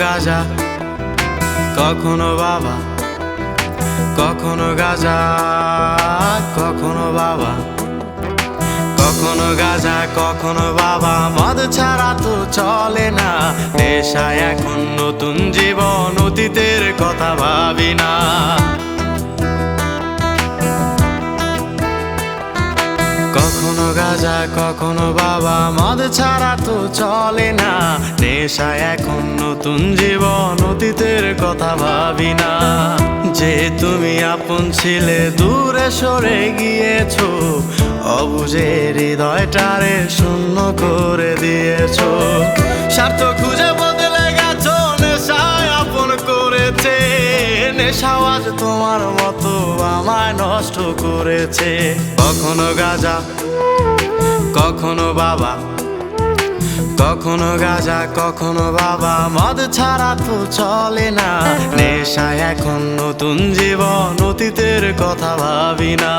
গাঁজা, কখনো বাবা, কখনো গাঁজা, কখনো বাবা, কখনো গাঁজা, কখনো বাবা। মদ ছাড়া তো চলে না, নেশায় এখন নতুন জীবন, অতীতের কথা ভাবি না। কখনো গাঁজা, কখনো বাবা, মদ ছাড়া তো চলে না, নেশায় এখন নতুন জীবন, অতীতের কথা ভাবি না। যে তুমি আপন ছিলে দূরে সরে গিয়েছো, অবুঝে হৃদয়টারে শূন্য করে দিয়েছো। স্বার্থ খুঁজে বদলে গেছো, নেশায় আপন করেছে, নেশাও আজ তোমার মতো আমায় নষ্ট করেছে। কখনো গাঁজা, কখনো বাবা, কখনো গাঁজা, কখনো বাবা, মদ ছাড়া তো চলে না, নেশায় এখন নতুন জীবন, অতীতের কথা ভাবি না।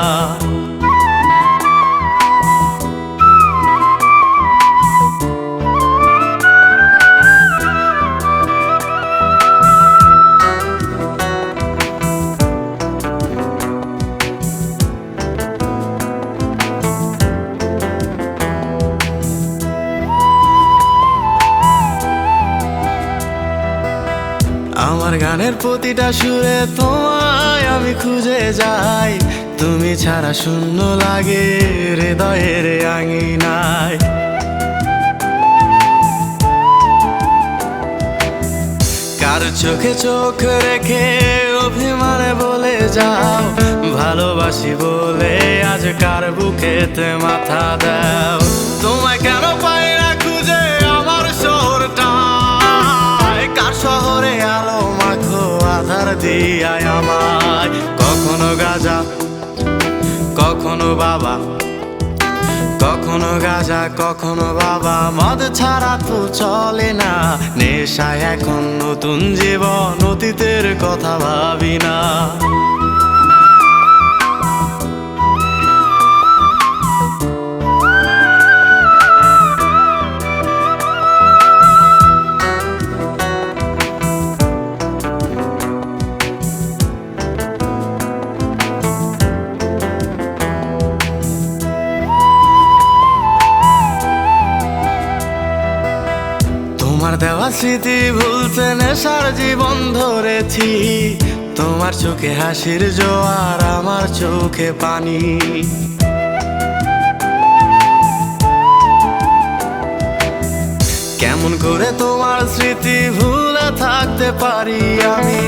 আমার গানের প্রতিটা সুরে তোমায় আমি খুঁজে যাই, তুমি ছাড়া শূন্য লাগে হৃদয়ের আঙিনায়। কার চোখে চোখ রেখে অভিমানে বলে যাও, ভালোবাসি বলে আজ কার বুকেতে মাথা দাও। তোমায় কেন পাই না খুঁজে আমার শহরটা, কার শহরে আলো মাখো আধার দিয়ায় আমায়। কখনো গাঁজা, কখনো বাবা, কখনো গাঁজা, কখনো বাবা, মদ ছাড়া তো চলে না, নেশায় এখন নতুন জীবন, অতীতের কথা ভাবি না। তোমার দেওয়া স্মৃতি ভুলতে নেশার জীবন ধরেছি, তোমার চোখে হাসির জোয়ার, আমার চোখে পানি। কেমন করে তোমার স্মৃতি ভুলে থাকতে পারি আমি,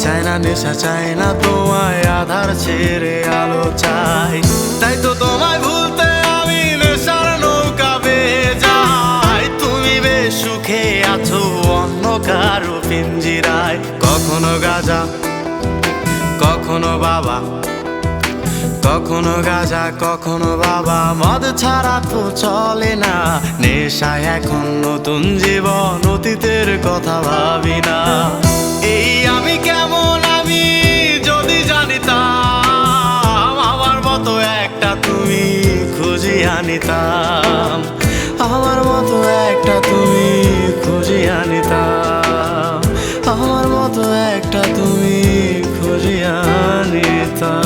চাই না নেশা, চাই না তোমায় আধার ছেড়ে আলো চাই। তাই তো তোমায় ভুলতে আমি নেশার নৌকা বেয়ে যাই, তুমি বেশ সুখে আছো অন্য কারো পিঞ্জিরায়। কখনো গাঁজা, কখনো বাবা, কখনো গাঁজা, কখনো বাবা, মদ ছাড়া তো চলে না, নেশায় এখন নতুন জীবন, অতীতের কথা ভাবি না। এই আমি কেমন আমি যদি জানিতাম, আমার মতো একটা তুমি খুঁজিয়ে আনিতাম, আমার মতো একটা তুমি খুঁজিয়ে আনিতাম, আমার মতো একটা তুমি খুঁজিয়ে আনিতাম।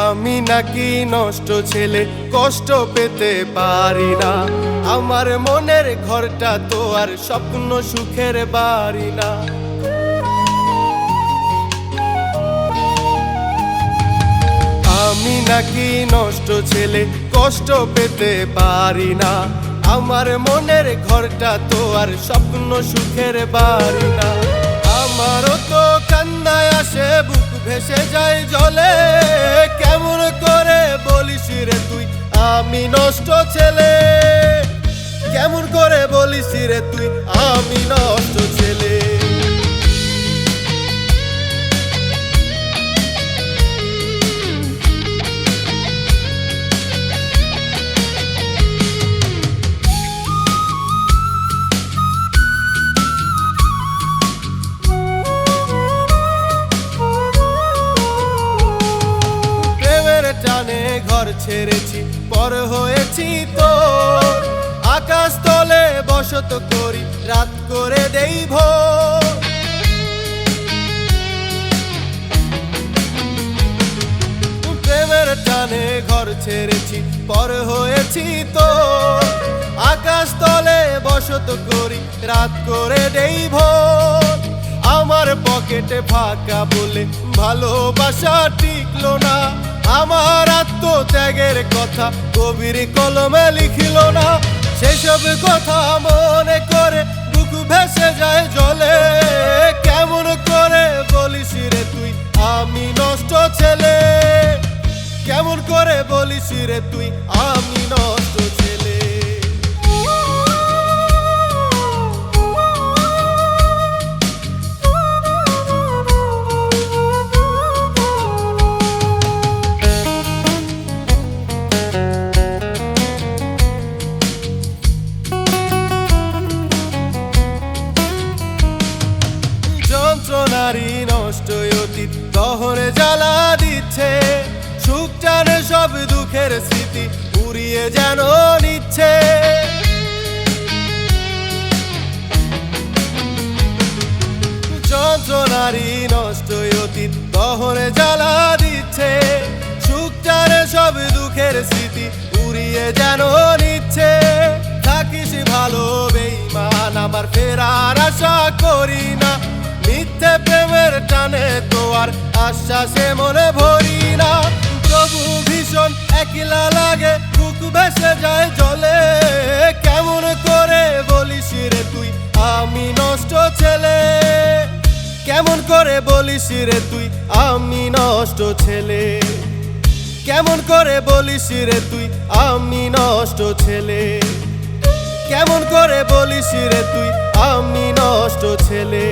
আমি নাকি নষ্ট ছেলে, কষ্ট পেতে পারি না, আমার মনের ঘরটা তো আর স্বপ্ন সুখের বাড়ি না। আমি নাকি নষ্ট ছেলে, কষ্ট পেতে পারি না, আমার মনের ঘরটা তো আর স্বপ্ন সুখের বাড়ি না। আমারও তো কান্নায় আসে, বুক ভেসে যায় জলে, কেমন করে বলিস রে তুই আমি নষ্ট ছেলে, কেমন করে বলিস রে তুই আমি নষ্ট ছেলে। ছেড়েছি পর হয়েছি তো আকাশ তলে বসত করি রাত করে দেই ভোর প্রেমের টানে ঘর ছেড়েছি পর হয়েছি তো আকাশ তলে বসত করি রাত করে দেই ভোর আমার পকেটে ফাঁকা বলে ভালোবাসা টিকলো না আমার আত্মত্যাগের কথা কবির কলমে লিখিল না সেসব কথা মনে করে বুক ভেসে যায় জলে কেমন করে বলিস রে তুই আমি নষ্ট ছেলে কেমন করে বলিস রে তুই আমি নষ্ট ছেলে যন্ত্রণারই নষ্ট অতীত দহরে জ্বালা দিচ্ছে সুখ টানে সব দুঃখের স্মৃতি উড়িয়ে যেন নিচ্ছে যন্ত্রণারই নষ্ট অতীত দহরে জ্বালা দিচ্ছে সুখ টানে সব দুঃখের স্মৃতি উড়িয়ে যেন নিচ্ছে থাকিস ভালো বেঈমান আমার ফেরার আশা করি না মিথ্যে প্রেমের টানে তো আর আশ্বাসে মনে ভরি না তবু ভীষণ একলা লাগে বুক ভেসে যায় জলে কেমন করে বলিস রে তুই আমি নষ্ট ছেলে কেমন করে বলিস রে তুই আমি নষ্ট ছেলে কেমন করে বলিস রে তুই আমি নষ্ট ছেলে কেমন করে বলিস রে তুই আমি নষ্ট ছেলে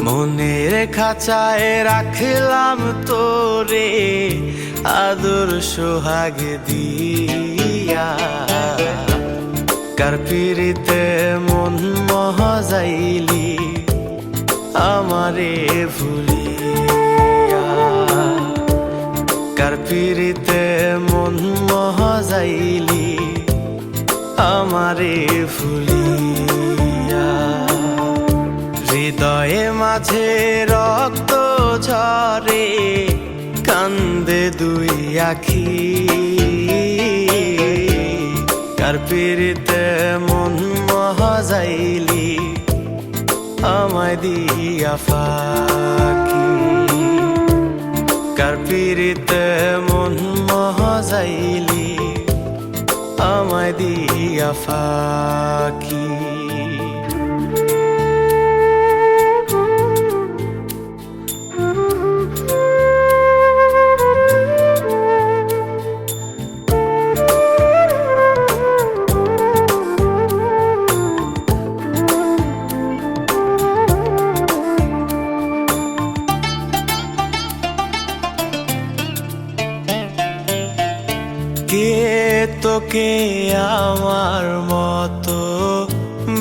মনের খাঁচায় রাখলাম তোরে আদর সোহাগ দিয়া কার পিরিতে মন মহাজাইলি আমারে ভুলিয়া কার পিরিতে মন মহাজাইলি আমারে ভুলিয়া হৃদয়ে মাঝে রক্ত ঝরে কান্দে দুই আখি কার পিরিতে মন মহাজাইলি আমায় দিয়া ফাঁকি কার পিরিতে মন মহাজাইলি আমায় দিয়া ফাঁকি কে তোকে আমার মতো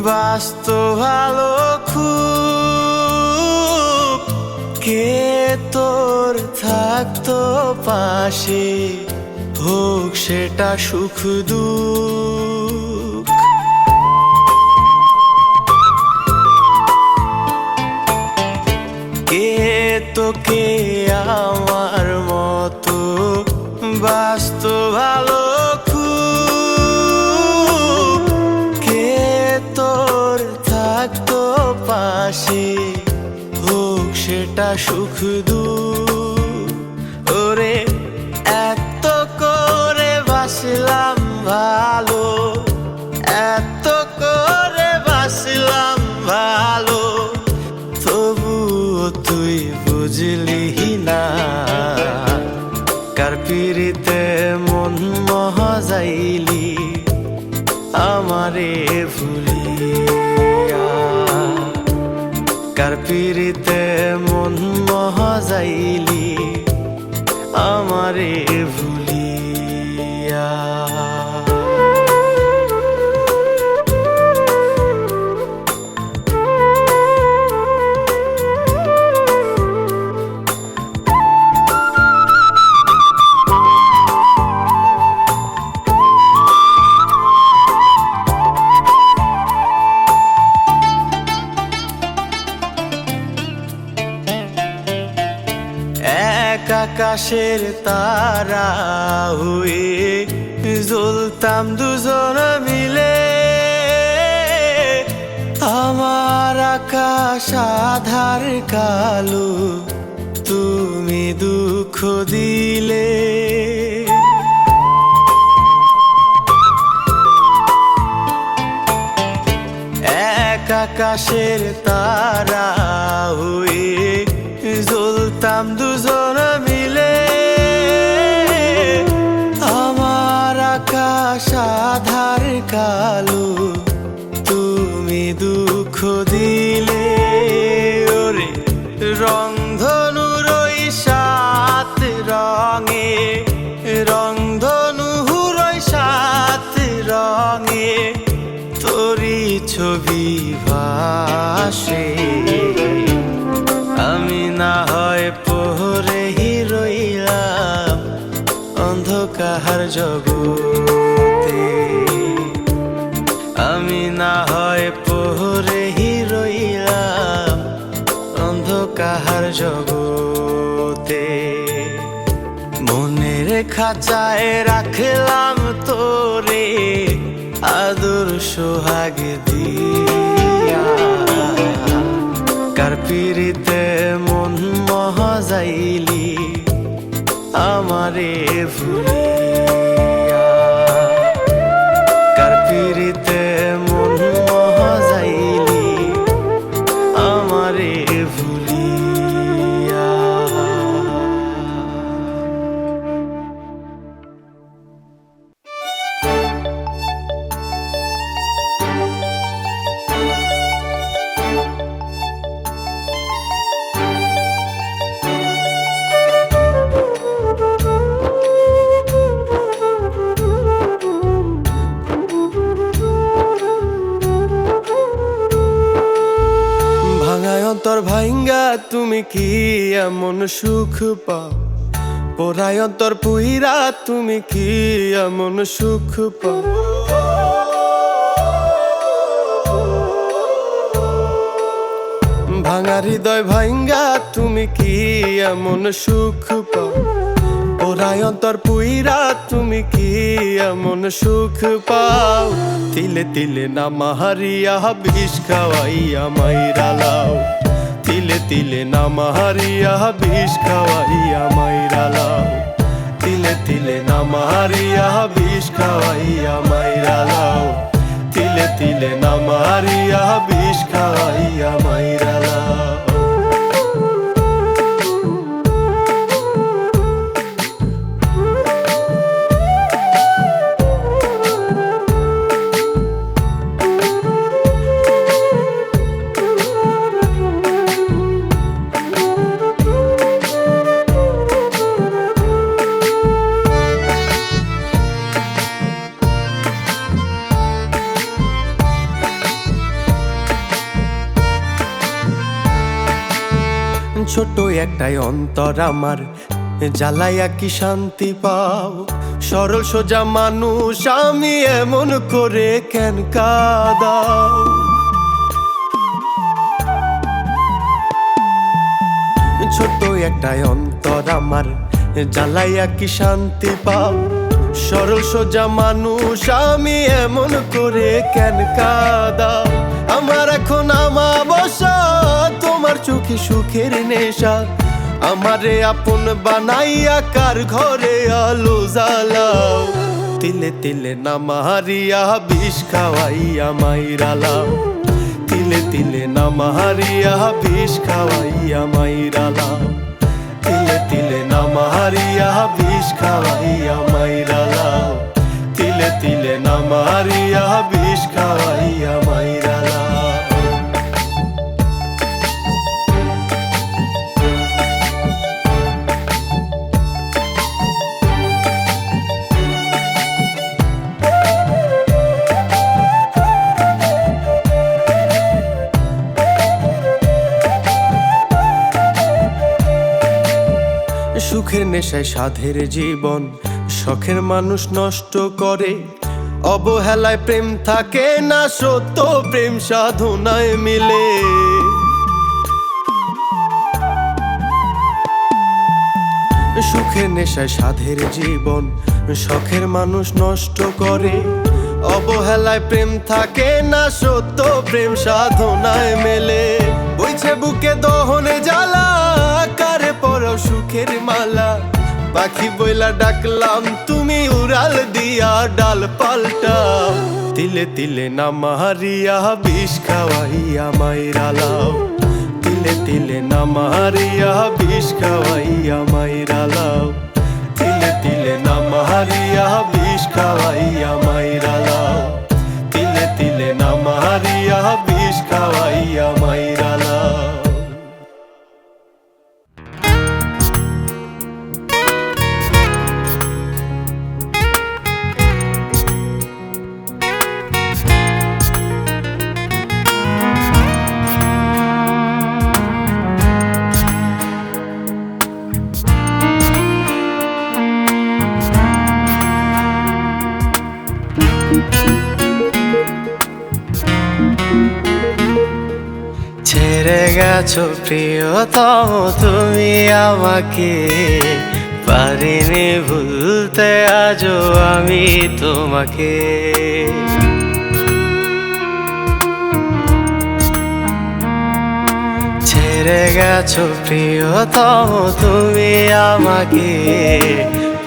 বাসতো ভালো খুব কে তোর থাকতো পাশে হোক সেটা সুখ দুঃখ কে তোকে আমার মতো বাসতো ভালো খুব কে তোর থাকতো পাশে হোক সেটা সুখ দুঃখ ওরে এত করে বাসলাম ভালো এত করে বাসলাম ভালো তবুও তুই বুঝলি না কার পিরিতে মন মহাজাইলি কার পিরিতে মন মহাজাইলি আমারে ভুলিয়া। এক আকাশের তারা হয়ে জ্বলতাম দুজন মিলে, আমার আকাশ আধার কালো তুমি দুঃখ দিলে। এক আকাশের তারা হয়ে জ্বলতাম দুজন মিলে, আমার আকাশ আধার কালো তুমি দুঃখ দিলে। ওরে রংধনুর ওই সাত রঙে, রংধনুর ওই সাত রঙে তোরি ছবি ভাসে, আমি না হয় পহরে রইলাম অন্ধকার জগতে, আমি না হয় পহরে রইলাম অন্ধকার জগতে। মনের খাঁচায় রাখলাম তোরে আদর সোহাগ দিয়া, কার পিরিতে মন মহাজাইলি আমারে ভুলিয়া। কার পিরিতে মন মহাজাইলি আমারে ভুলিয়া। অন্তর ভাঙ্গা তুমি কি এমন সুখ পাও, পোড়ায় অন্তর পুইরা তুমি কি এমন সুখ পাও। ভাঙা হৃদয় ভাঙ্গা তুমি কি এমন সুখ পাও, পোড়ায় অন্তর পুইরা তুমি কি এমন সুখ পাও। তিলে তিলে নামা হারিয়া বিষ খাওয়াইয়া মাইরা লাও, তিলে তিলে নামা হারিয়া বিষ খাওয়াইয়া মাইরা লাও, তিলে তিলে নামা হারিয়া বিষ খাওয়াইয়া মাইরা লাও, তিলে তিলে নামা হারিয়া বিষ খাওয়াইয়া মাইরা লাও। ছোট একটাই অন্তর আমার, জ্বালাইয়া কি শান্তি পাও। সরল সোজা মানুষ আমি এমন করে কেন কাঁদাও। ছোট একটাই অন্তর আমার, জ্বালাইয়া কি শান্তি পাও। সরল সোজা মানুষ আমি এমন করে কেন কাঁদাও। আমার এখন আমাবস্যা, তোমার চোখে সুখের নেশা। আমারে আপন বানাইয়া কার ঘরে আলো জ্বালাও। তিলে তিলে নামা হারিয়া বিষ খাওয়াইয়া মাইরা লাও, তিলে তিলে নামা হারিয়া বিষ খাওয়াইয়া মাইরা লাও, তিলে তিলে নামা হারিয়া বিষ খাওয়াইয়া মাইরা লাও, তিলে তিলে নামা হারিয়া বিষ খাওয়াইয়া মাইরা লাও। সুখের নেশায় সাধের জীবন শখের মানুষ নষ্ট করে। অবহেলায় প্রেম থাকে না, সত্য প্রেম সাধনায় মিলে। সুখের নেশায় সাধের জীবন শখের মানুষ নষ্ট করে। অবহেলায় প্রেম থাকে না, সত্য প্রেম সাধনায় মেলে। বইছে বুকে দহনে জ্বালা, কারে পরাও সুখের মালা। পাখি বইলা ডাকলাম তুমি উড়াল দিয়া ডাল পাল্টাও। তিলে তিলে না মারিয়া বিষ খাওয়াইয়া মাইরা লাও। তিলে তিলে না মারিয়া বিষ খাওয়াইয়া মাইরা লাও। তিলে তিলে না মারিয়া বিষ খাওয়াইয়া মাইরা লাও। তিলে তিলে না মারিয়া বিষ খাওয়াইয়া মাইরা লাও। ছেড়ে গেছো প্রিয়তম তুমি আমাকে, পারিনি ভুলতে আজও আমি তোমাকে। ছেড়ে গেছো প্রিয়তম তুমি আমাকে,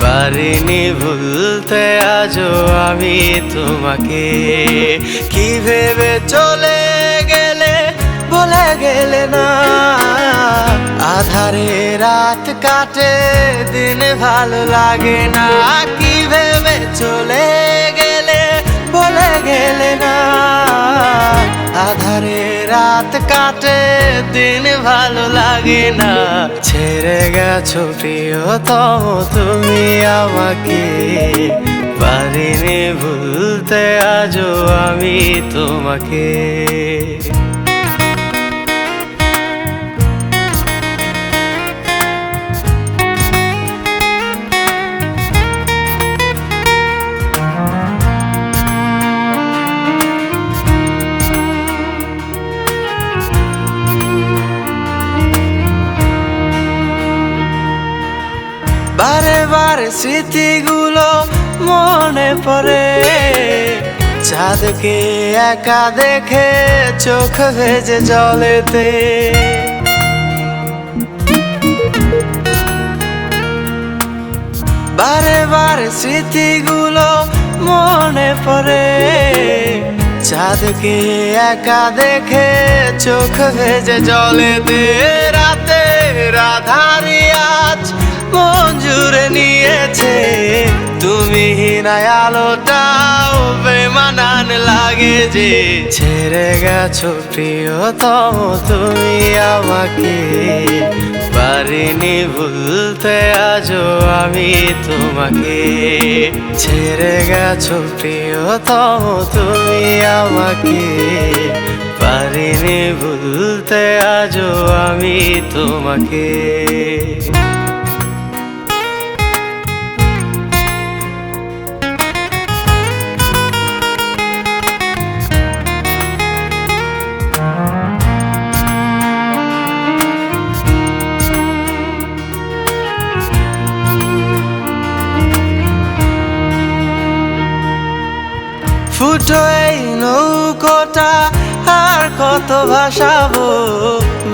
পারিনি ভুলতে আজও আমি তোমাকে। কি ভেবে চলে গেলে বলে গেলে না, আধারে রাত কাটে দিন ভালো লাগে না। কি ভেবে চলে গেলে বলে গেলে না, আধারে রাত কাটে দিন ভালো লাগে না। ছেড়ে গেছো প্রিয়তম তুমি আমাকে, পারিনি ভুলতে আজও আমি তোমাকে। বারে বারে স্মৃতিগুলো মনে পড়ে, চাঁদকে একা দেখে চোখ ভেজে জলেতে। বারে বারে স্মৃতিগুলো মনে পড়ে, চাঁদকে একা দেখে চোখ ভেজে জলেতে। রাতে রাধারি আজ মন জুড়ে নিয়েছে, তুমি নাই আলোটাও বেমানান লাগে যে। ছেড়ে গেছো প্রিয়তম তুমি আমাকে, পারিনি ভুলতে আজও আমি তোমাকে। ছেড়ে গেছো প্রিয়তম তুমি আমাকে, পারিনি ভুলতে আজও আমি তোমাকে। ফুটো এই নৌকোটা আর কত ভাসাবো,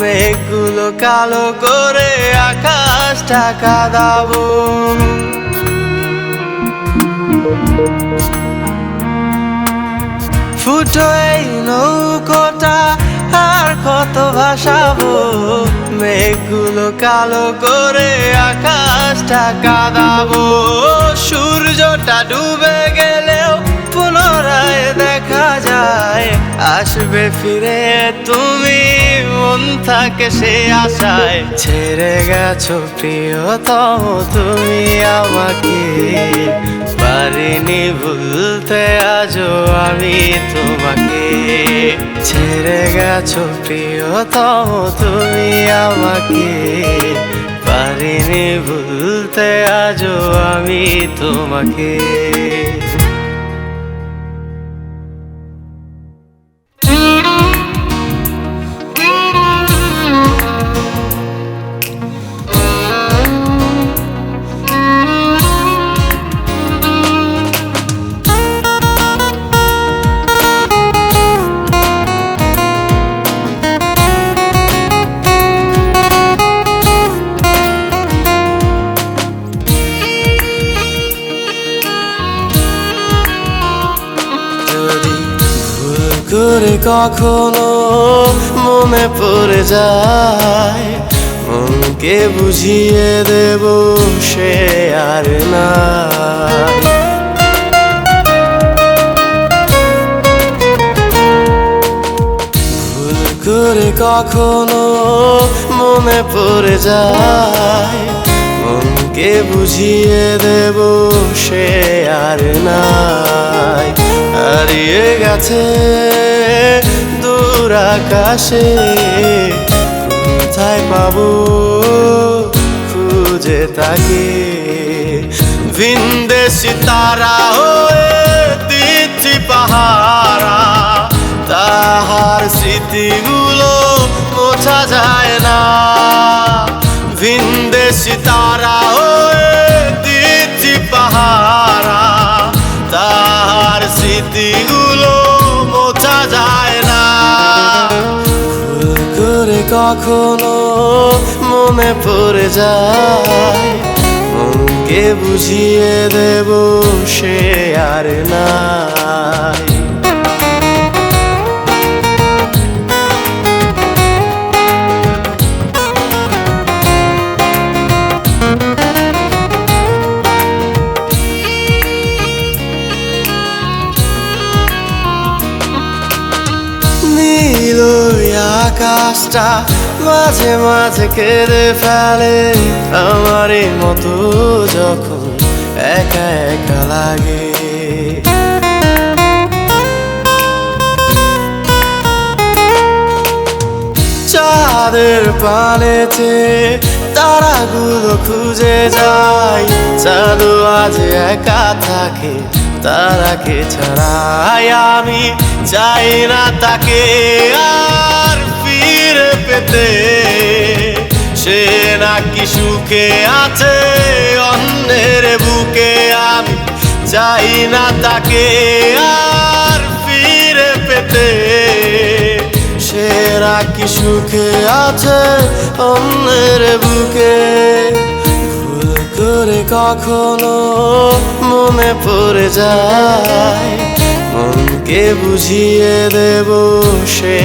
মেঘগুলো কালো করে আকাশটা কাঁদাবো। ফুটো এই নৌকোটা আর কত ভাসাবো, মেঘগুলো কালো করে আকাশটা কাঁদাবো। সূর্যটা ডুবে গেলেও পুনরায় দেখা যায়, আসবে ফিরে তুমি মন থাকে সে আশায়। ছেড়ে গেছো প্রিয়তম তুমি আমাকে, পারিনি ভুলতে আজও আমি তোমাকে। ছেড়ে গেছো প্রিয়তম তুমি আমাকে, পারিনি ভুলতে আজও আমি তোমাকে। করে কখনো মনে পড়ে যায়, মনকে বুঝিয়ে দেব সে আর নাই। ভুল করে কখনো মনে পড়ে যায়, মনকে বুঝিয়ে দেব সে আর নাই। হারিয়ে গেছে দূর আকাশে, কোথায় পাবো খুঁজে তাকে। ভিনদেশি তারা হয়ে দিচ্ছি পাহারা, তাহার স্মৃতিগুলো মোছা যায় না। ভিনদেশি তারা হয়ে দিচ্ছি পাহারা, তাহার স্মৃতিগুলো মোছা যায় না। ভুল করে কখনো মনে পড়ে যায়, মনকে বুঝিয়ে দেব সে আর নাই। নীল আকাশটা মাঝে মাঝে কেঁদে ফেলে, আমার মতো যখন একা একা লাগে। চাঁদের পানেতে তারাগুলো খুঁজে যায়, চাঁদও আজ একা থাকে তারাকে ছাড়াই। আমি চাই না তাকে আর ফিরে পেতে, সে নাকি সুখে আছে অন্যের বুকে। আমি চাই না তাকে আর ফিরে পেতে, সে নাকি সুখে আছে অন্যের বুকে। ভুল করে কখনো মনে পড়ে যায়, মনকে বুঝিয়ে দেব সে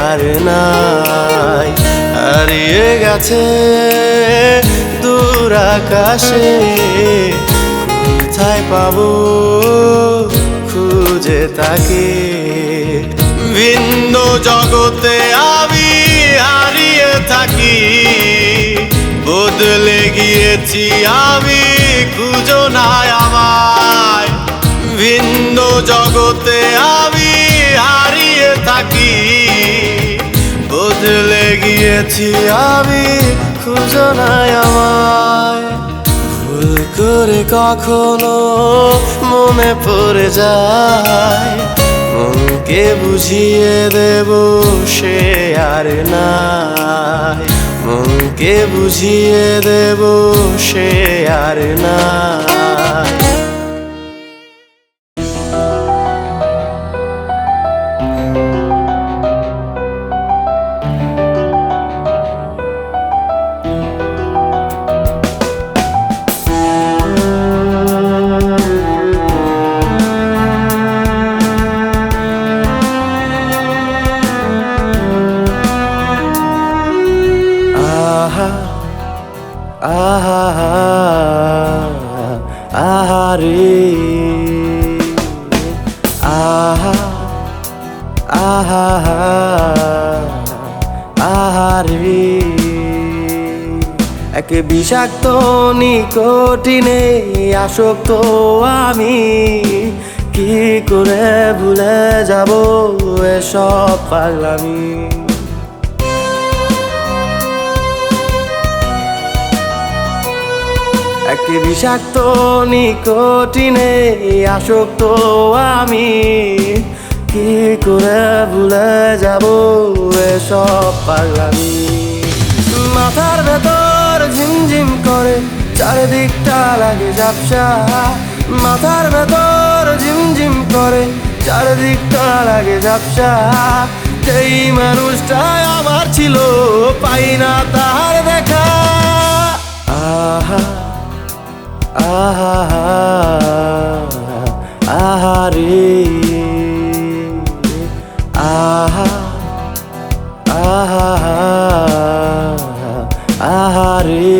আর নাই। হারিয়ে গেছে দূর আকাশে, কোথায় পাবো খুঁজে তাকে। ভিন্ন জগতে আমি হারিয়ে থাকি, বদলে গিয়েছি আমি খুঁজো না আমায়। ভিন্ন জগতে আমি হারিয়ে থাকি, বদলে গিয়েছি আমি খুঁজো না আমায়। ভুল করে কখনো মনে পড়ে যায়, মনকে বুঝিয়ে দেব সে আর নাই। মনকে বুঝিয়ে দেব সে আর নাই। আহারে আহা আহা আহারে, এক বিষাক্ত নিকোটিনে আসক্ত আমি, কি করে ভুলে যাব এসব পাগলামি। কি বিষাক্ত নিকোটিনে আসক্ত আমি, কি করে ভুলে যাব এসব পাগলামি। মাথার ভেতর ঝিমঝিম করে, চারিদিকটা লাগে ঝাপসা। মাথার ভেতর ঝিমঝিম করে, চারিদিকটা লাগে ঝাপসা। যেই মানুষটা আমার ছিল, পাই না তার দেখা। আহা আহা আহা রে, আহা আহা আহা রে।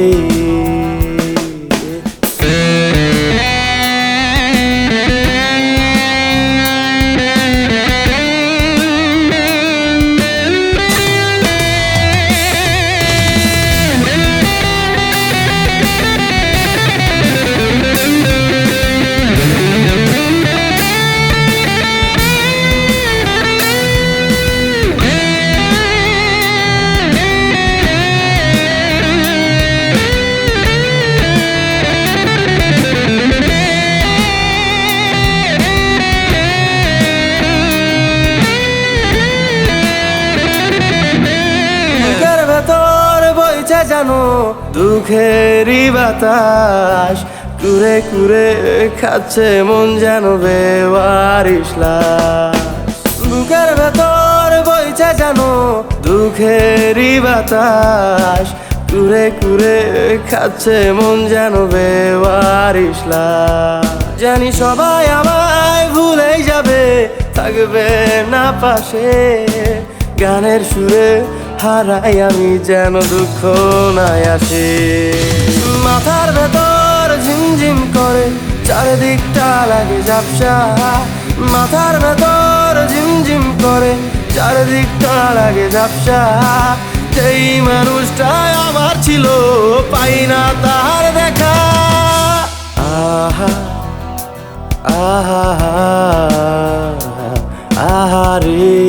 জানো দুঃখেরই বাতাস, কুরে কুরে খাচ্ছে মন যেন বেওয়ারিশ লাশ। বুকের ভেতর বইছে জানো দুঃখেরই বাতাস, কুরে কুরে খাচ্ছে মন যেন বেওয়ারিশ লাশ। জানি সবাই আমায় ভুলেই যাবে, থাকবে না পাশে। গানের সুরে হারাই আমি যেন দুঃখ নাই আসে। মাথার ভেতর ঝিমঝিম করে, চারিদিকটা লাগে ঝাপসা। মাথার ভেতর ঝিমঝিম করে, চারিদিকটা লাগে ঝাপসা। যেই মানুষটা আমার ছিল, পাই না তার দেখা। আহা আহা আহা রে,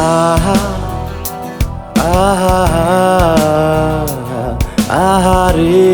আহা আহা আহা রে।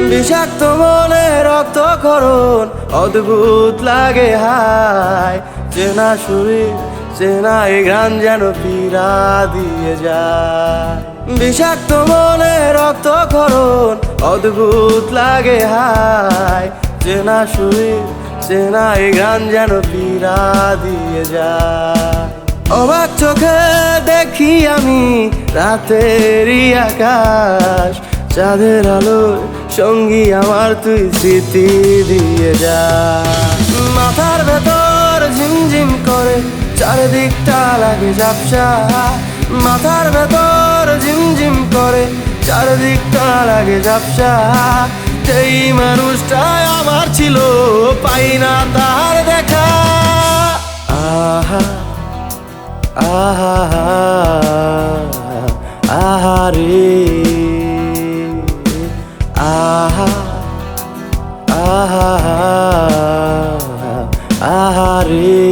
বিষাক্ত মনে রক্তক্ষরণ, অদ্ভুত লাগে হায়। চেনা শরীর চেনা এই গান যেন পীড়া দিয়ে যায়। বিষাক্ত মনে রক্তক্ষরণ, অদ্ভুত লাগে হায়। চেনা শরীর চেনা এই গান যেন পীড়া দিয়ে যায়। অবাক চোখে দেখি আমি রাতেরই আকাশ, চাঁদের আলোয় সঙ্গী আমার তুই স্মৃতি দিয়ে যা। মাথার ভেতর ঝিমঝিম করে, চারিদিকটা লাগে ঝাপসা। মাথার ভেতর ঝিমঝিম করে, চারিদিকটা লাগে ঝাপসা। যেই মানুষটা আমার ছিল, পাই না তার দেখা। আহা আহা আহা রে, আহা আহা আহা রে।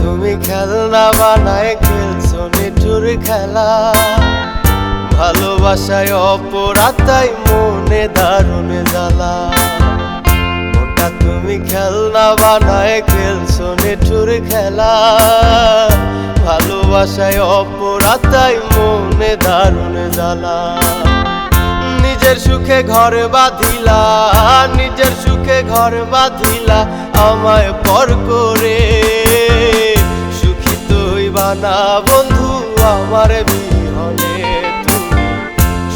তুমি খেলনা বানায় খেলছো নিঠুর খেলা, ভালোবাসায় অপরাধ তাই মনে দারুণ জ্বালা। মনটা তুমি খেলনা বানায় খেলছো নিঠুর খেলা, ভালোবাসায় অপরাধ তাই মনে দারুণ জ্বালা। নিজের সুখে ঘর বাঁধিলা, নিজের সুখে ঘর বাঁধিলা আমায় পর করে। সুখী তুই না বন্ধু আমার বিহনে, তুমি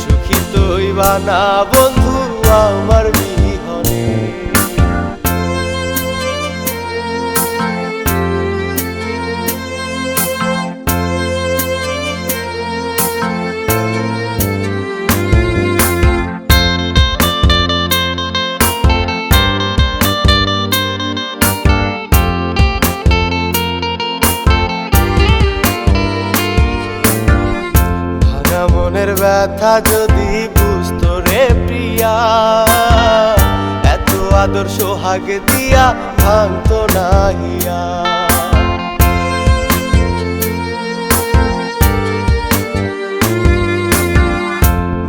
সুখী তো হইবা না বন্ধু আমার বিহনে। মনের ব্যথা যদি বুঝতো রে প্রিয়া, এত আদর সোহাগ দিয়া ভাঙতো না হিয়া।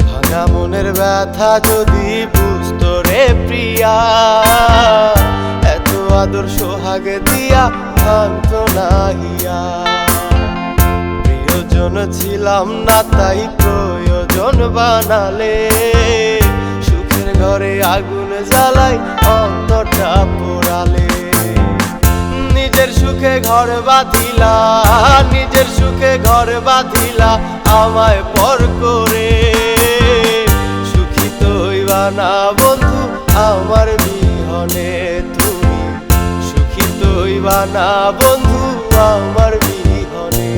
ভাঙা মনের ব্যথা যদি বুঝতো রে প্রিয়া, এত আদর সোহাগ দিয়া ভাঙতো না হিয়া। প্রিয়জন ছিলাম না তাই প্রয়োজন বানালে, সুখের ঘরে আগুন জ্বালাই অন্তরটা পোড়ালে। নিজের সুখে ঘর বাঁধিলা, নিজের সুখে ঘর বাঁধিলা আমায় পর করে। সুখী তো হইবা না বন্ধু আমার বিহনে, তুমি সুখী তো হইবা না বন্ধু আমার বিহনে।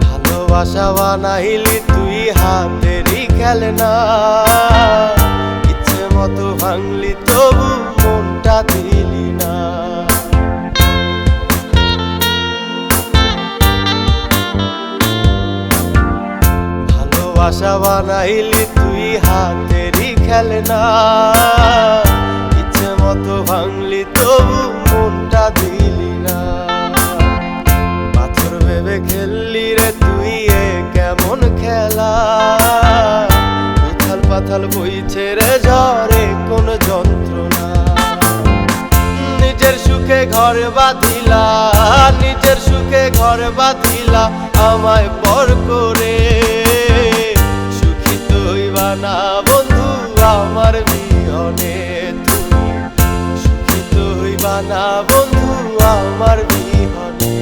ভালোবাসা বানাইলি তুই হাতেরই খেলনা, ইচ্ছে মতো ভাঙলি তবু মনটা দিলি না। ভালোবাসা বানাইলি তুই হাতেরই খেলনা, ইচ্ছে মতো ভাঙলি তবু মনটা দিলি না। পাথর ভেবে খেললি রে তুই এ কেমন খেলা, উথাল পাথাল বইছে রে ঝড়ে কোন যন্ত্রণা। নিজের সুখে ঘর বাঁধিলা, নিজের সুখে ঘর বাঁধিলা আমায় পর করে। সুখী তো হইবা না বন্ধু আমার বিহনে, তুমি সুখী তো হইবা না বন্ধু আমার বিহনে।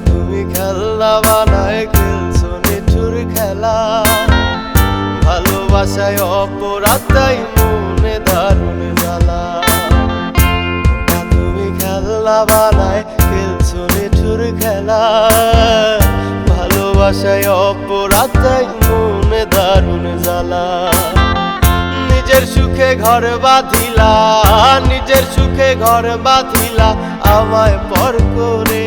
তুমি খেলনা বানায় খেলছো নিঠুর খেলা, ভালোবাসায় অপরাধ তাই মনে দারুণ জ্বালা। তুমি খেলনা বানায় খেলছো নিঠুর খেলা, ভালোবাসায় অপরাধ তাই মনে দারুণ জ্বালা। নিজের সুখে ঘর বাঁধিলা, নিজের সুখে ঘর বাঁধিলা আমায় পর করে।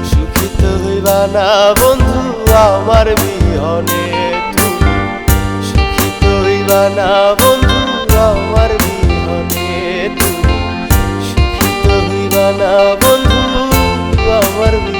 সুখী তো হইবা না বন্ধু আমার বিহনে, তুমি সুখী তো হইবা না বন্ধু আমার বিহনে। তুমি সুখী তো হইবা না বন্ধু আমার বিহনে।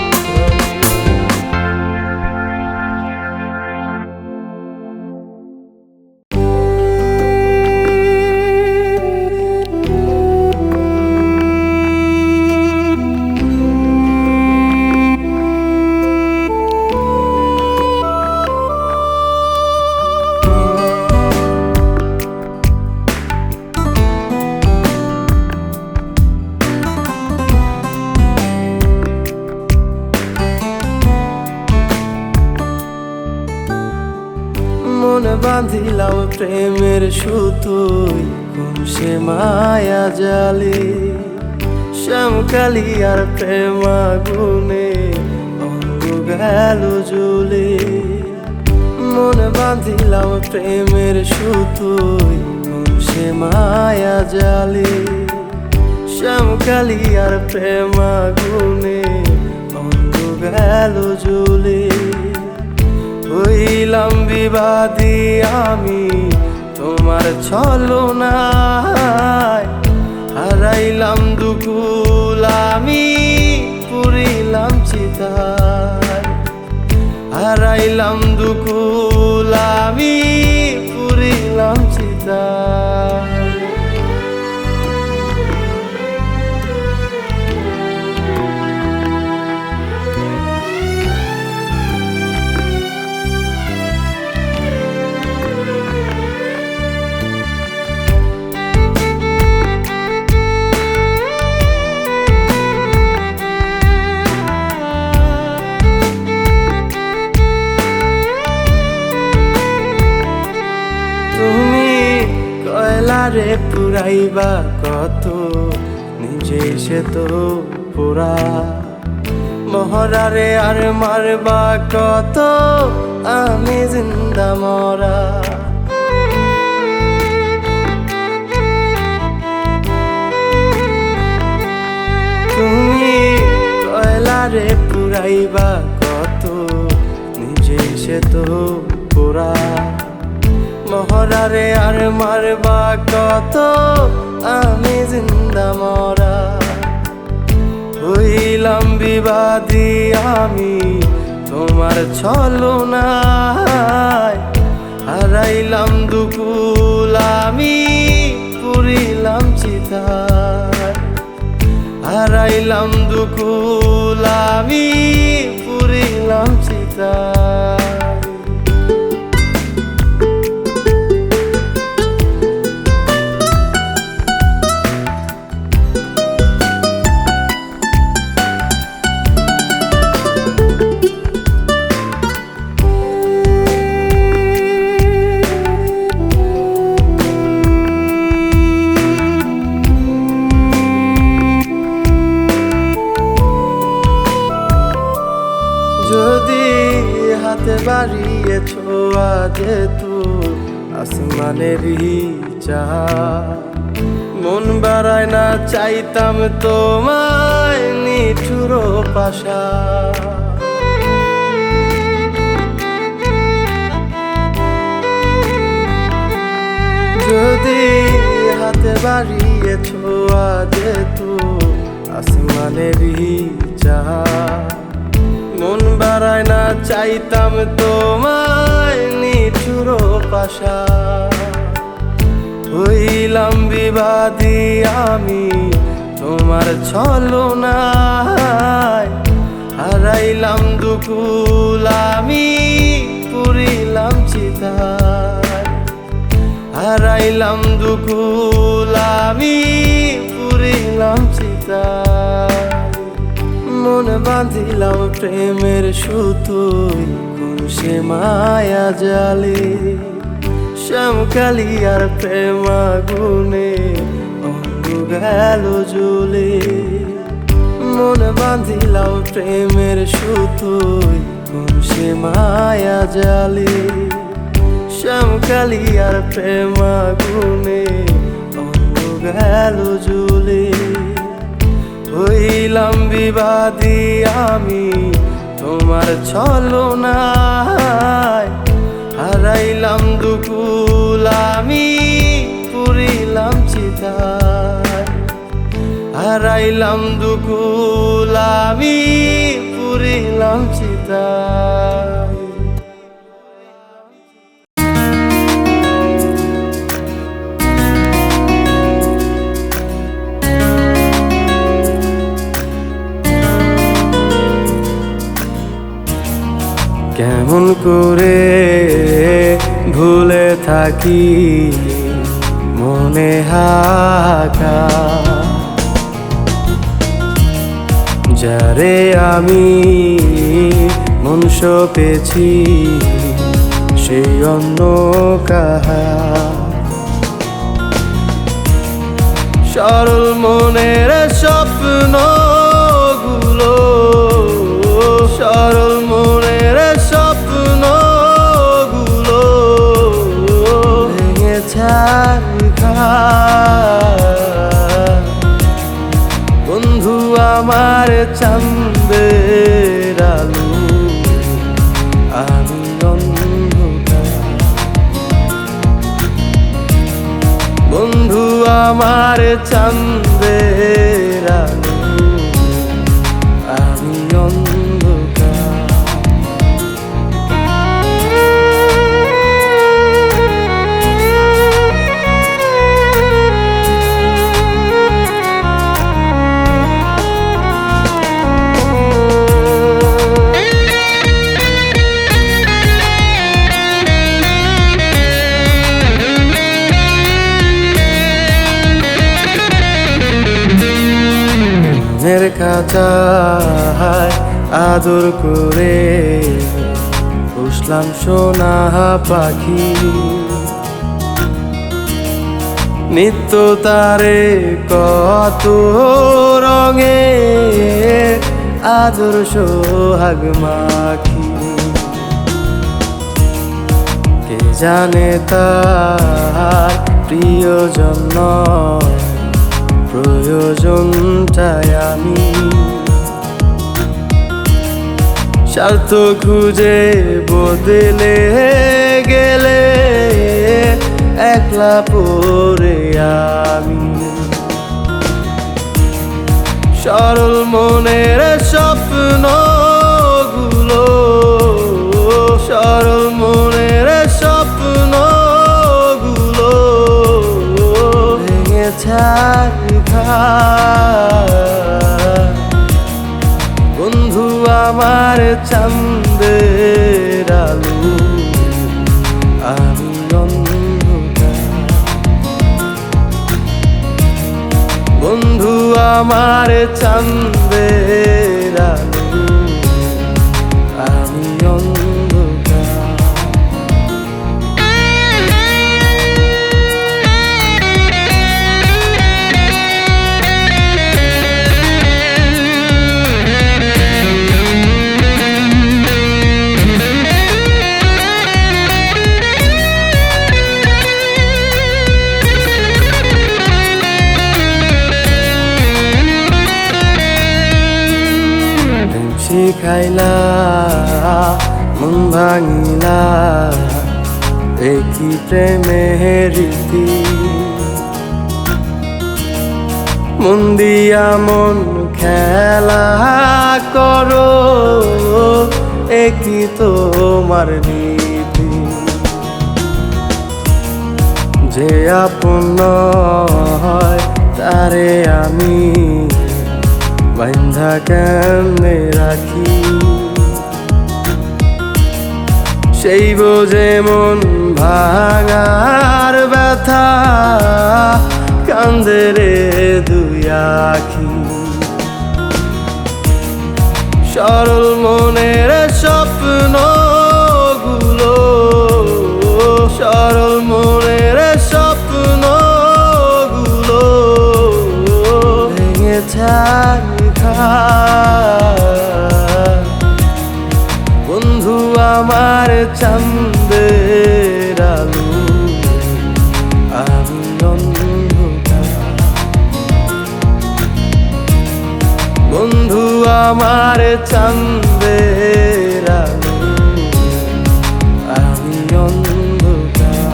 মনে বাঁধিলাম প্রেমের সুতোই কোন সে মায়া জালে, শ্যামকালী আর প্রেম আগুনে অঙ্গ গেল জ্বলে। মনে বাঁধিলাম প্রেমের সুতোই কোন সে মায়া জালে, শ্যামকালী আর প্রেম আগুনে অঙ্গ গেল জ্বলে। হইলাম বিবাদী আমি তোমার ছলনায়, হারাইলাম দুকুল আমি পুরিলাম চিতায়। হারাইলাম দুকুল আমি চিতায়। তুমি কয়লারে পুরাইবা কত, নিজে সে তো পুরা। মহরারে আর মারবা কত, আমি জিন্দা মরা। তুমি কয়লারে পুরাইবা কত, নিজে সে তো পুরা। মহরারে আর মারবা কত, আমি জিন্দা মরা। হইলাম বিবাদী আমি তোমার ছলনায়, হারাইলাম দুকুল আমি পুরিলাম চিতায়। হারাইলাম দুকুল আমি পুরিলাম চিতায়। যদি হাতে বাড়িয়েছ আজ তু আসমানেরই চাহা, মন বাড়ায় না চাইতাম তোমায় নিঠুর পাশা। যদি হাতে বাড়িয়েছ আজ তু আসমানেরই চাহা, মন বাড়ায় না চাইতাম তোমায় নিঠুর পাশা। হইলাম বিবাদী আমি তোমার ছলনায়, হারাইলাম দুকুল আমি পুরিলাম চিতায়। হারাইলাম দুকুল আমি পুরিলাম চিতায়। মন বাঁধিলাম প্রেমের সুতোয়, কোন সে মায়া জালে। শ্যামকালী আর প্রেম আগুনে অঙ্গ গেল জ্বলে। মন বাঁধিলাম প্রেমের সুতোয়, কোন সে মায়া জালে। শ্যামকালী আর প্রেম আগুনে অঙ্গ গেল জ্বলে। হইলাম বিবাদী আমি তোমার ছলনায়, হারাইলাম দুকুল আমি পুরিলাম চিতায়। হারাইলাম দুকুল আমি পুরিলাম চিতায়। কেমন করে ভুলে থাকি মনে হাকা, যারে আমি মন সপেছি সেই অন্য কাহা। সরল মনের স্বপ্ন গুলো, সরল মনের স্বপ্ন গুলো ভেঙে ছারখার। বন্ধু আমার চাঁদের আলো, আমি অন্ধকার। বন্ধু আমার চাঁদের আলো, আমি অন্ধকার। খাঁচায় আদর করে পুষলাম সোনা পাখি, নিত্য তারে কত রঙে আদর সোহাগ মাখি। কে জানে তার প্রিয়জন নয়, প্রয়োজনটাই আমি। স্বার্থ খুঁজে বদলে গেলে একলা পড়ে আমি। সরল মনের স্বপ্নগুলো, সরল মনের স্বপ্নগুলো ভেঙে ছারখার। বন্ধু আমার চাঁদের আলো, আমি অন্ধকার। বন্ধু আমার চাঁদের আলো, আমি অন্ধকার। শিখাইলা মন ভাঙিলা, একই প্রেমের রীতি। মন দিয়া মন খেলা করো, একই তোমার নীতি। যে আপন হয় তারে আমি বান্ধা কেমনে রাখি। সেই বোঝে মন ভাঙার ব্যথা, কান্দে রে দুই আখি। সরল মনের স্বপ্নগুলো, সরল মনের স্বপ্নগুলো ভেঙে ছারখার। বন্ধু আমার চাঁদের আলো, আমি অন্ধকার। বন্ধু আমার চাঁদের আলো, আমি অন্ধকার।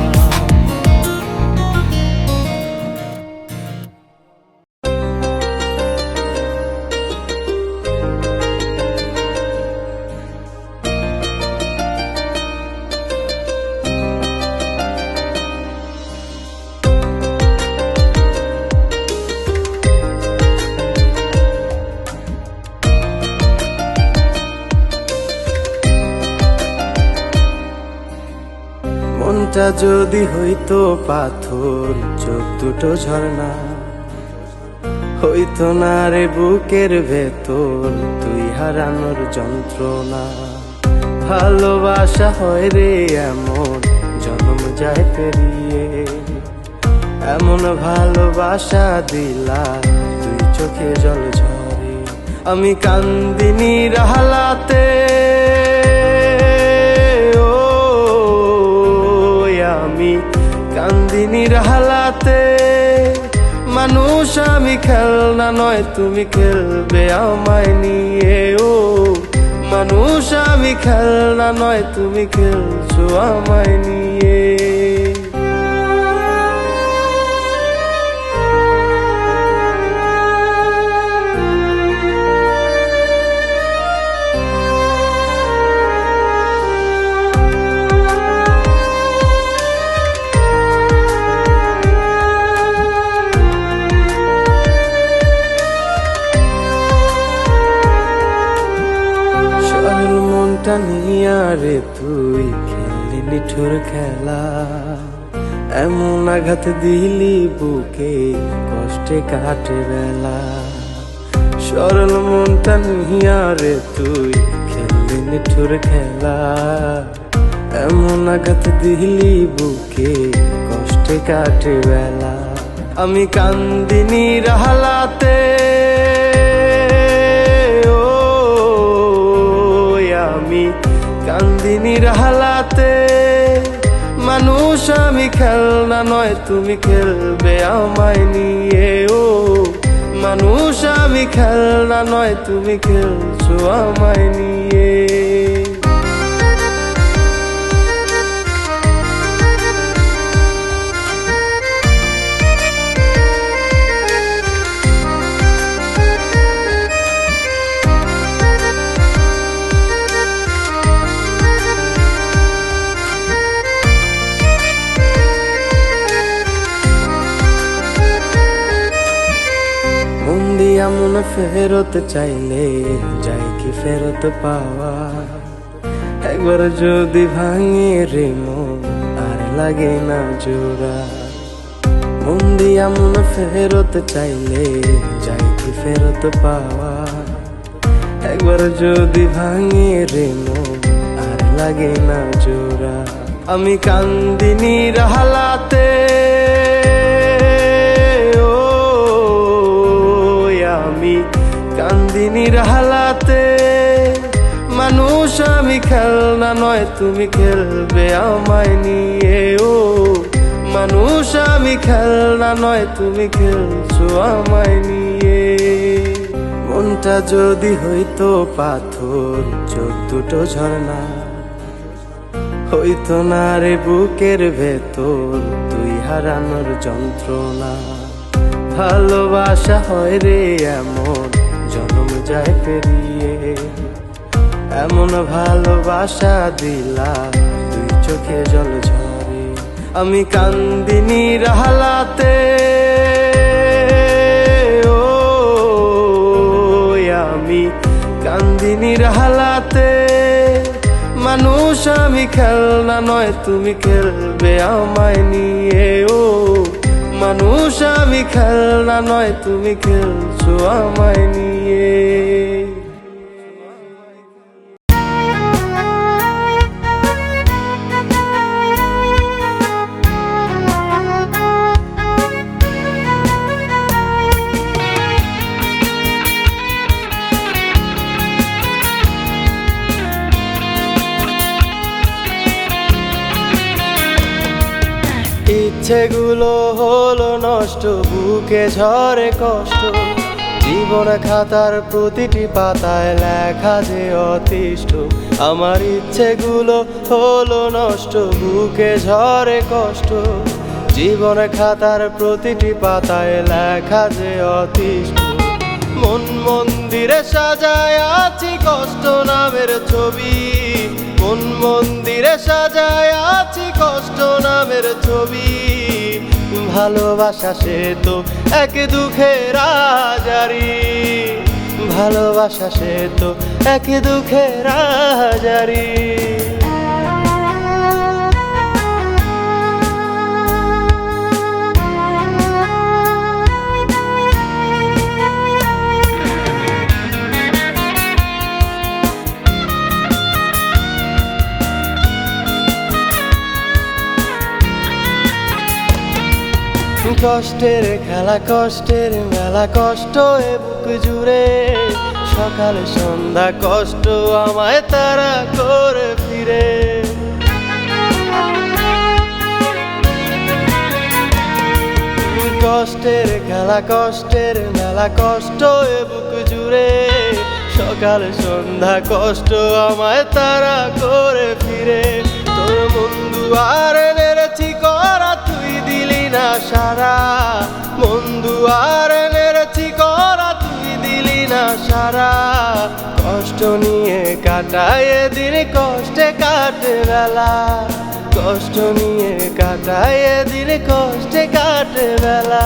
মনটা যদি হইতো পাথর, চোখ দুটো ঝর্ণা, হইতো না রে বুকের ভেতর তুই হারানোর যন্ত্রণা। ভালোবাসা হয় রে এমন, জন্ম যায় পেরিয়ে। এমন ভালোবাসা দিলা তুই চোখে জল ঝরে। আমি কান্দিনি রাহালাতে, আমি কান্দিনি রাহালাতে। মানুষ আমি খেলনা নয়, তুমি খেলবে আমায় নিয়ে। ও মানুষ আমি খেলনা নয়, তুমি খেলছো আমায় নিয়ে। মনটা নিয়া রে তুই খেলি নিঠুর খেলা। এমন আঘাত দিলি বুকে, কষ্টে কাটে বেলা। সরল মনটা নিয়া রে তুই খেললি নিঠুর খেলা, এমন আঘাত দিলি বুকে কষ্টে কাটে বেলা। আমি কান্দিনি রাহালাতে, ও আমি কান্দিনি রাহালাতে, মানুষ আমি খেলনা নয় তুমি খেলবে আমায় নিয়ে। ও মানুষ আমি খেলনা নয় তুমি খেলছো আমায় নিয়ে। মন ফেরত চাইলে যাই কি ফেরত পাওয়া, একবার যদি ভাঙে রে মন আর লাগে না জোড়া। মন দিয়া মন ফেরত চাইলে যাই কি ফেরত পাওয়া, একবার যদি ভাঙে রে মন আর লাগে না জোড়া। আমি কান্দিনি রাহালাতে, আমি কান্দিনি রাহালাতে, মানুষ আমি খেলনা নয় তুমি খেলবে আমায় নিয়ে। ও মানুষ আমি খেলনা নয় তুমি খেলছো আমায় নিয়ে। মনটা যদি হইতো পাথর, চোখ দুটো ঝর্ণা, হইতো না রে বুকের ভেতর তুই হারানোর যন্ত্রণা। ভালোবাসা হয় রে এমন জন্ম যায় পেরিয়ে, এমন ভালোবাসা দিলা তুই চোখে জল ঝরে। আমি কান্দিনি রাহালাতে, ও আমি কান্দিনি রাহালাতে, মানুষ আমি খেলনা নয় তুমি খেলবে আমায় নিয়ে। ও মানুষ আমি খেলনা নয় তুমি খেলছো আমায় নিয়ে। ইচ্ছেগুলো হলো নষ্ট, বুকে ঝরে কষ্ট, জীবন খাতার প্রতিটি পাতায় লেখা যে অতিষ্ঠ। আমার ইচ্ছেগুলো হলো নষ্ট, বুকে ঝরে কষ্ট, জীবন খাতার প্রতিটি পাতায় লেখা যে অতিষ্ঠ। মন মন্দিরে সাজায় আছি কষ্ট নামের ছবি, মন মন্দিরে সাজায় আছি কষ্ট নামের ছবি। ভালোবাসা সে তো এক দুঃখের আজারি, ভালোবাসা সে তো এক দুঃখের আজারি। কষ্টের খেলা কষ্টের মেলা, কষ্ট এ বুক জুড়ে, সকাল সন্ধ্যা কষ্ট আমায় তারা করে ফিরে। কষ্টের খেলা কষ্টের মেলা, কষ্ট এ বুক জুড়ে, সকাল সন্ধ্যা কষ্ট আমায় তারা করে ফিরে। তোর বন্ধু আর নেড়েছি করা তুই দিলি না সারা, বন্ধু আর নেড়েছি করা তুই দিলি না সারা। কষ্ট নিয়ে কাটায় দিন কষ্টে কাটে বেলা, কষ্ট নিয়ে কাটায় দিন কষ্টে কাটে বেলা।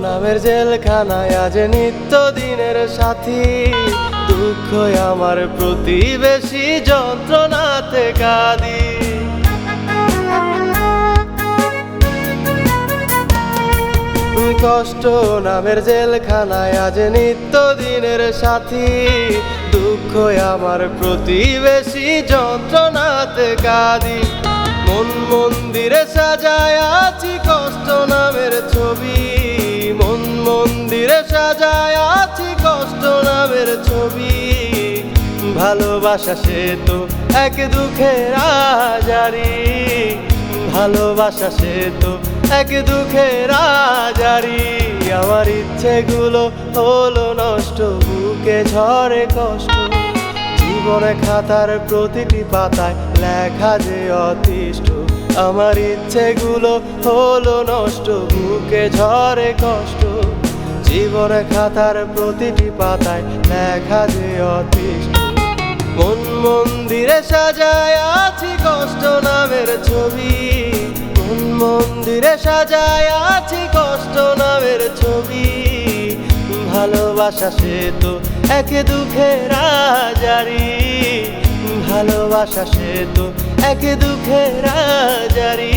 নামের জেলখানায় আজ নিত্য দিনের সাথী, দুঃখ আমার প্রতিবেশী, যন্ত্রণাতে কাঁদি। কষ্ট নামের জেলখানায় আজ নিত্য দিনের সাথী, দুঃখ আমার প্রতিবেশী, যন্ত্রণাতে কাঁদি। মন মন্দিরে সাজায় আছি কষ্ট নামের ছবি, মন মন্দিরে সাজায় আছি কষ্ট নামের ছবি। ভালোবাসা সে তো এক দুঃখের আজারি, ভালোবাসা সে তো এক দুঃখের আজারি। আমার ইচ্ছেগুলো হলো নষ্ট, বুকে ঝরে কষ্ট, জীবনে খাতার প্রতিটি পাতায় লেখা যে অতিষ্ঠ। আমার ইচ্ছেগুলো হলো নষ্ট, বুকে ঝরে কষ্ট, জীবনে খাতার প্রতিটি পাতায় লেখা যে অতিষ্ঠ। মন মন্দিরে সাজায় আছি কষ্ট নামের ছবি, মন মন্দিরে সাজায় আছি কষ্ট নামের ছবি। ভালোবাসা সে তো এক দুঃখের আজারি, ভালোবাসা সে তো এক দুঃখের আজারি,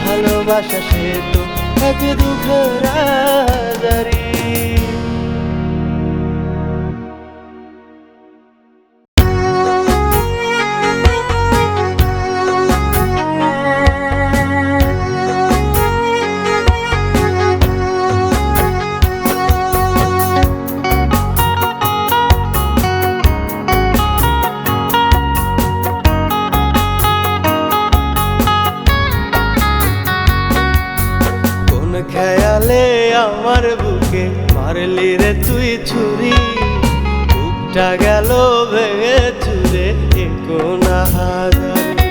ভালোবাসা সে তো এক দুঃখের আজারি। খেয়ালে আমার বুকে মারলি রে তুই ছুরি, বুকটা গেল ভেঙে চুরে কোনা হাজারি।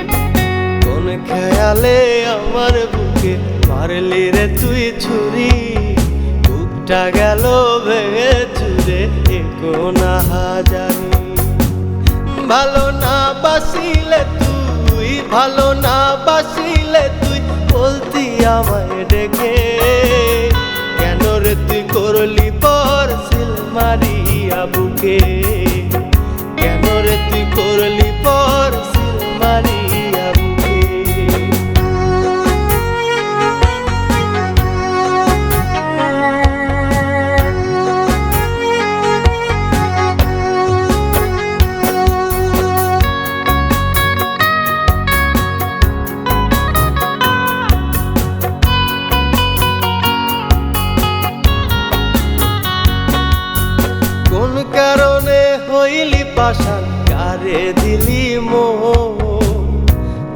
কোন খেয়ালে আমার বুকে মারলি রে তুই ছুরি, বুকটা গেল ভেঙে চুরে কোনা হাজারি। ভালো না বাসিলে তুই, ভালো না বাসিলে তুই বলতি আমায় ডেকে, কেন রে তুই করলি পর সিল মারিয়া বুকে, কেন রে তুই করলি পর সিল মারিয়া বুকে। কারণে হইলি পাশান, কারে দিলি মোহ,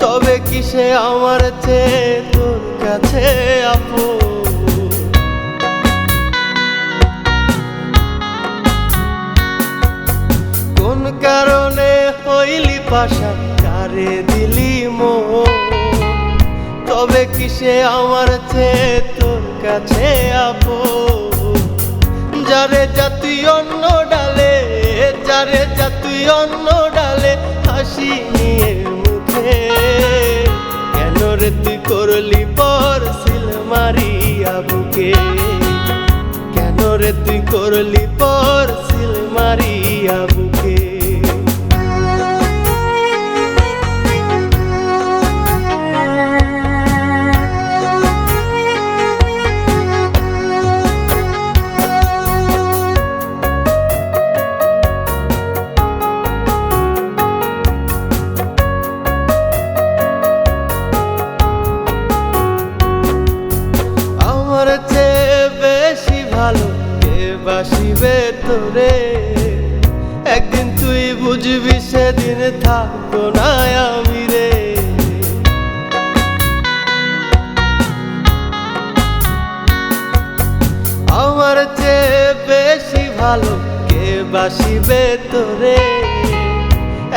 তবে কিসে আমার চেয়ে তোর কাছে আপন। কোন কারণে হইলি পাশান, কারে দিলি মোহ, তবে কিসে আমার চেয়ে তোর কাছে আপন। যারে জাতি অন্য ডালে, যারে জাতি অন্য ডালে হাসি নিয়ে মুখে, কেন রে তুই করলি পর সিল মারিয়া বুকে, কেন রে তুই করলি পর সিল মারিয়া বুকে। ভালো কে বাসিবে তোরে, একদিন তুই বুঝবি সেদিন থাকবো না আমি রে। আমার চেয়ে বেশি ভালো কে বাসিবে তোরে,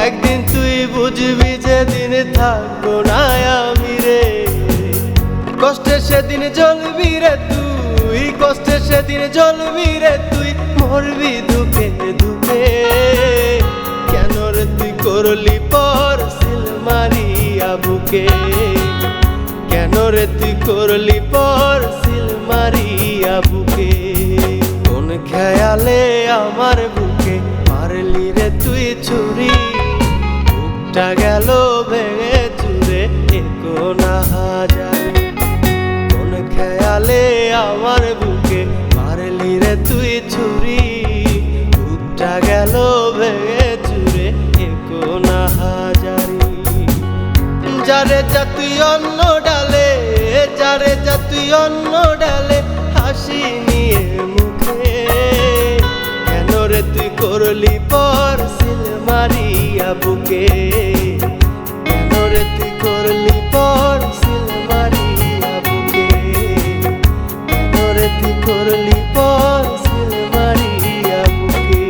একদিন তুই বুঝবি যেদিন থাকবো না আমি রে। কষ্টে সেদিন জ্বলবি রে তুই, কষ্টে সেদিন জ্বলবি রে তুই, মরবি দুঃখে দুঃখে, কেন রে তুই করলি পর সিল মারিয়া বুকে, কেন রে তুই করলি পর সিল মারিয়া বুকে। কোন খেয়ালে আমার বুকে মারলি রে তুই ছুরি, বুকটা গেল ভেঙে চুরে একোনা হাজার। কোন খেয়ালে আমার বুকে মারলি রে তুই ছুরি, বুকটা গেল ভেঙে চুরে একোনা হাজারি। যারে যা তুই অন্য ডালে, যারে যা তুই অন্য ডালে হাসি নিয়ে মুখে, কেন রে তুই করলি পর সিল মারিয়া বুকে, কেন রে তুই করলি পর সিল মারিয়া বুকে, কেন রে তুই করলি পর সিল মারিয়া বুকে।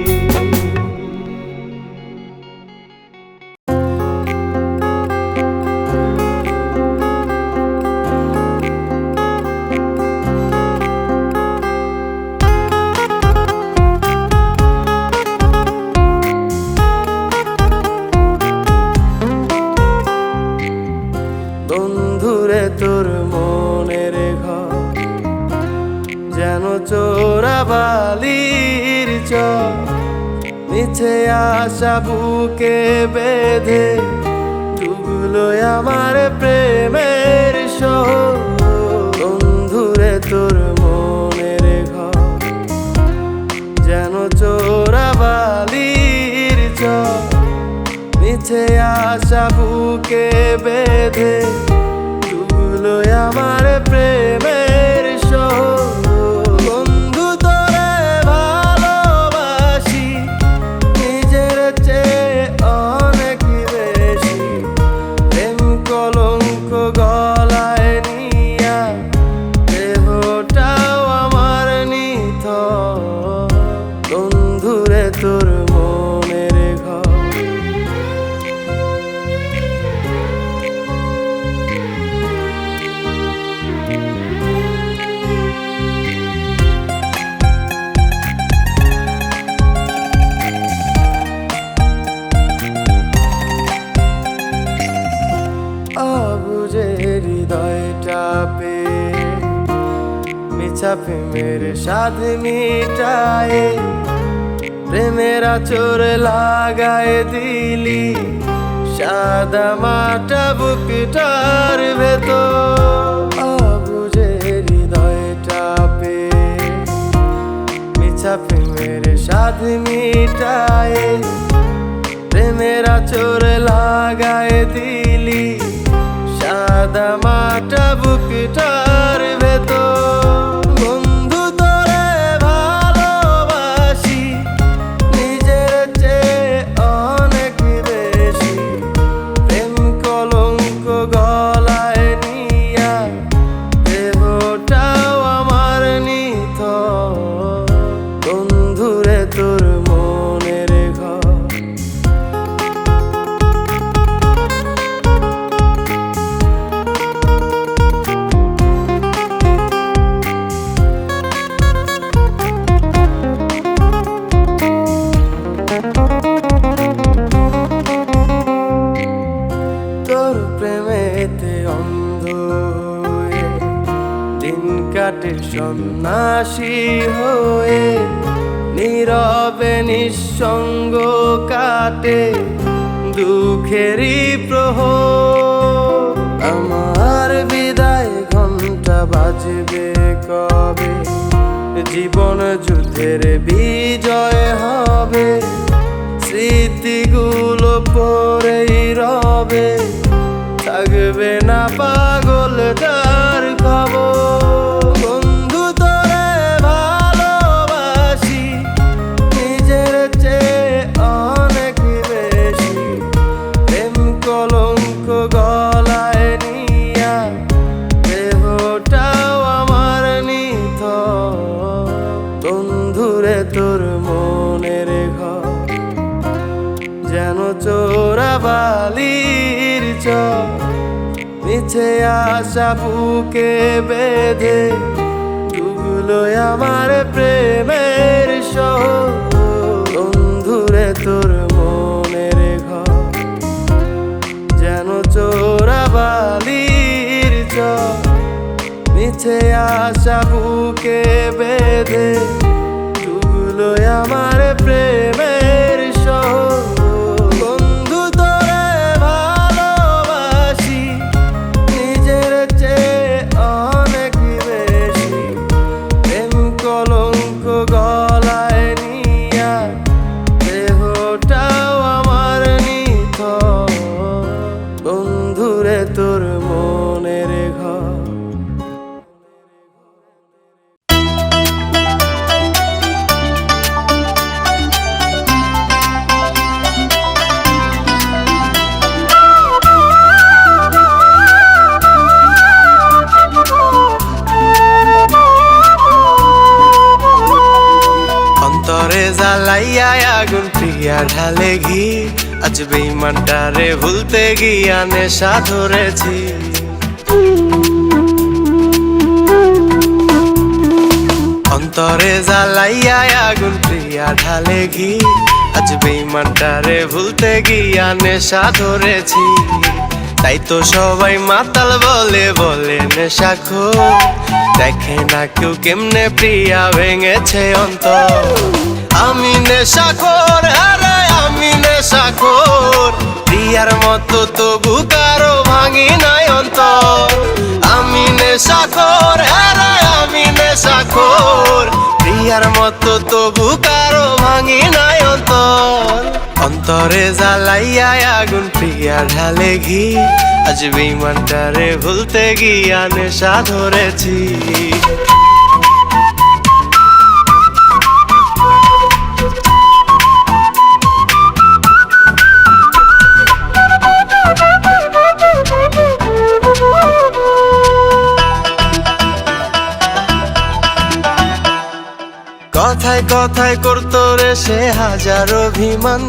বন্ধুরে তোর মনের ঘর যেন চোরাবালির চর, মিছে আশা বুকে বেঁধে ডুবলো আমার প্রেমের শহর। বন্ধুরে তোর মনের ঘর যেন চোরাবালির চর, মিছে আশা বুকে বেঁধে ডুবলো আমার প্রেমের শহর। বন্ধু তোরে ভালোবাসি নিজের চেয়ে অনেক বেশি, প্রেম কলঙ্ক গলায় নিয়া দেহটাও আমার নিথর। বন্ধুরে তোর মনের ঘর অবুঝে হৃদয়টা পে মিছা প্রেমের স্বাদ মিটায়ে, প্রেমের আচর লাগায় দিলি সাদা মাটা বুকটার ভেতর। অবুঝে হৃদয়টা পে মিছা প্রেমের স্বাদ মিটায়ে, প্রেমের আচর লাগায় দিলি সাদা মাটা বুকটার ভেতর। বন্ধু তোরে ভালোবাসি নিজের চেয়ে অনেক বেশি, প্রেম কলঙ্ক গলায় নিয়া দেহটাও আমার নিথর। বন্ধুরে তোর মনের ঘর তোর প্রেমেতে অন্ধ হয়ে দিন কাটে সন্ন্যাসী হয়ে, নীরবে নিঃসঙ্গ কাটে দুঃখেরই প্রহর। আমার বিদায় ঘন্টা বাজবে কবে, জীবন যুদ্ধের বিজয় হবে, স্মৃতিগুলো পরেই রবে, থাকবে না পাগল তার খবর। বন্ধু তোরে ভালোবাসি নিজের চেয়ে অনেক বেশি, প্রেম কলঙ্ক গলায় নিয়া দেহটাও আমার নিথর। বন্ধুরে তোর মনের ঘর যেন চোরাবালির চর, মিছে আশা বুকে বেঁধে ডুবলো আমার প্রেমের শহর। বন্ধুরে তোর মনের ঘর যেন চোরাবালির চর, মিছে মিছে আশা বুকে বেঁধে ডুবলো আমার প্রেমের শহর। বন্ধু তোরে ভালোবাসি নিজের চেয়ে অনেক বেশি, প্রেম কলঙ্ক গলায় নিয়া দেহটাও আমার নিথর। বন্ধুরে তোর মনের ঘর। অন্তরে জ্বালাইয়া আগুন প্রিয়া ঢালে ঘি, আজ বেঈমানটারে ভুলতে গিয়া নেশা ধরেছি। অন্তরে জ্বালাইয়া আগুন প্রিয়া ঢালে ঘি, আজ বেঈমানটারে ভুলতে গিয়া নেশা ধরেছি। তাই তো সবাই মাতাল বলে বলে নেশাখোর, দেখে না কেউ কেমনে প্রিয়া ভেঙেছে অন্তর। আমি নেশাখোর, আরে আমি নেশাখোর, প্রিয়ার মতো তবু কারো ভাঙি নাই অন্তর। আমি নেশাখোর, আরে আমি নেশাখোর, প্রিয়ার মতো তবু কারো ভাঙি নাই অন্তর। অন্তরে জ্বালাইয়া আগুন প্রিয়া ঢালে ঘি, আজ বেঈমানটারে ভুলতে গিয়া নেশা ধরেছি। কথায় কথায় করতো রে সে হাজার অভিমান,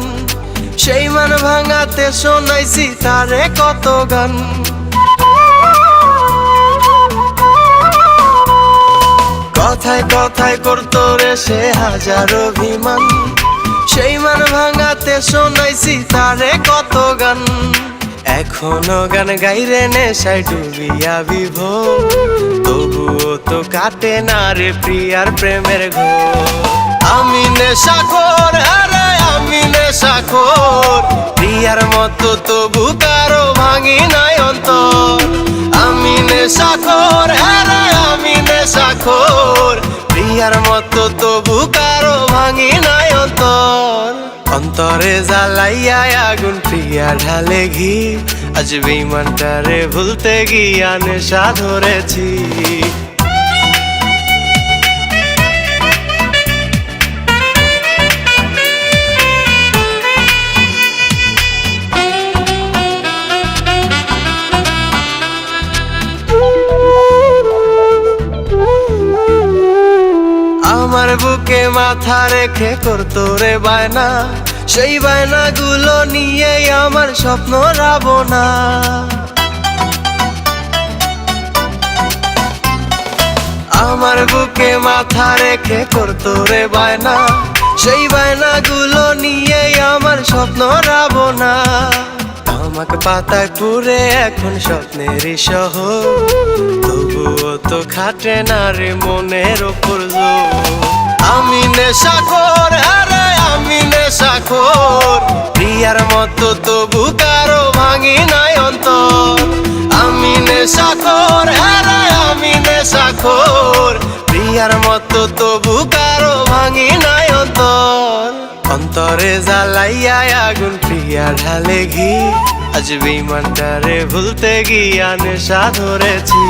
সেই মান ভাঙাতে শোনাইছি তারে কত গান। কথায় কথায় করতো রে সে হাজার অভিমান, সেই মান ভাঙাতে শোনাইছি তারে কত গান। এখনো গান গাইরে নেশায় ডুবিয়া বিভোর, তবুও তো কাটে না রে প্রিয়ার প্রেমের ঘোর। আমি নেশাখোর, আরে আমি নেশাখোর, প্রিয়ার মতো তবু কারো ভাঙি নাই অন্তর। আমি নেশাখোর, আরে আমি নেশাখোর, প্রিয়ার মতো তবু কারো ভাঙি নাই অন্তর। অন্তরে জ্বালাইয়া আগুন প্রিয়া ঢালে ঘি, আজ বেঈমানটারে ভুলতে গিয়া নেশা ধরেছি। আমার বুকে মাথা রেখে করতো রে বায়না, সেই বায়না গুলো নিয়ে আমার স্বপ্ন রাবনা। আমার বুকে মাথা রেখে করতো রে বায়না, সেই বায়না গুলো নিয়ে আমার স্বপ্ন রাবনা। তামাক পাতায় পুরে এখন স্বপ্নেরই শহর, তবুও তো খাটে না রে মনের ওপর জোর। আমি নেশাখোর, আরে আমি নেশাখোর, প্রিয়ার মতো তবু কারো ভাঙি নাই অন্তর। আমি নেশাখোর, আরে আমি নেশাখোর, প্রিয়ার মতো তবু কারো ভাঙি নাই অন্তর। অন্তরে জ্বালাইয়া আগুন প্রিয়া ঢালে ঘি, আজ বেঈমানটারে ভুলতে গিয়া নেশা ধরেছি।